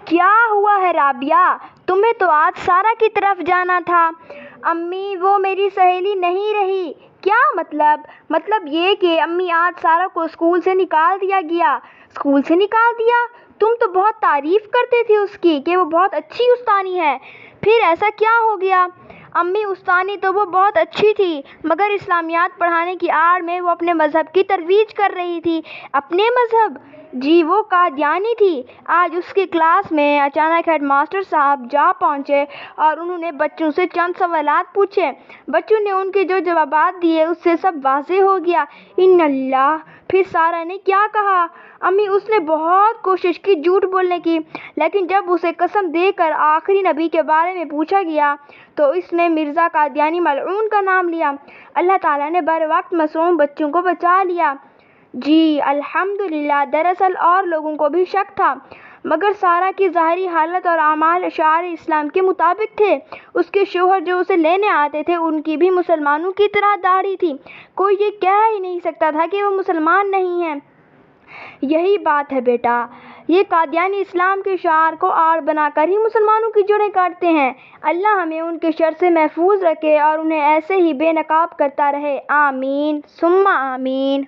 کیا ہوا ہے رابعہ؟ تمہیں تو آج سارا کی طرف جانا تھا۔ امی وہ میری سہیلی نہیں رہی۔ کیا مطلب؟ مطلب یہ کہ امی آج سارا کو اسکول سے نکال دیا گیا۔ اسکول سے نکال دیا؟ تم تو بہت تعریف کرتے تھے اس کی کہ وہ بہت اچھی استانی ہے، پھر ایسا کیا ہو گیا؟ امی استانی تو وہ بہت اچھی تھی، مگر اسلامیات پڑھانے کی آڑ میں وہ اپنے مذہب کی ترویج کر رہی تھی۔ اپنے مذہب؟ جی وہ قادیانی تھی۔ آج اس کی کلاس میں اچانک ہیڈ ماسٹر صاحب جا پہنچے اور انہوں نے بچوں سے چند سوالات پوچھے۔ بچوں نے ان کے جو جوابات دیے اس سے سب واضح ہو گیا۔ ان اللہ! پھر سارا نے کیا کہا؟ امی اس نے بہت کوشش کی جھوٹ بولنے کی، لیکن جب اسے قسم دے کر آخری نبی کے بارے میں پوچھا گیا تو اس نے مرزا قادیانی ملعون کا نام لیا۔ اللہ تعالیٰ نے بر وقت معصوم بچوں کو بچا لیا۔ جی الحمدللہ۔ دراصل اور لوگوں کو بھی شک تھا، مگر سارا کی ظاہری حالت اور اعمال اشعار اسلام کے مطابق تھے۔ اس کے شوہر جو اسے لینے آتے تھے ان کی بھی مسلمانوں کی طرح داڑھی تھی، کوئی یہ کہہ ہی نہیں سکتا تھا کہ وہ مسلمان نہیں ہیں۔ یہی بات ہے بیٹا، یہ قادیانی اسلام کے شعار کو آڑ بنا کر ہی مسلمانوں کی جڑیں کاٹتے ہیں۔ اللہ ہمیں ان کے شر سے محفوظ رکھے اور انہیں ایسے ہی بے نقاب کرتا رہے۔ آمین ثم آمین۔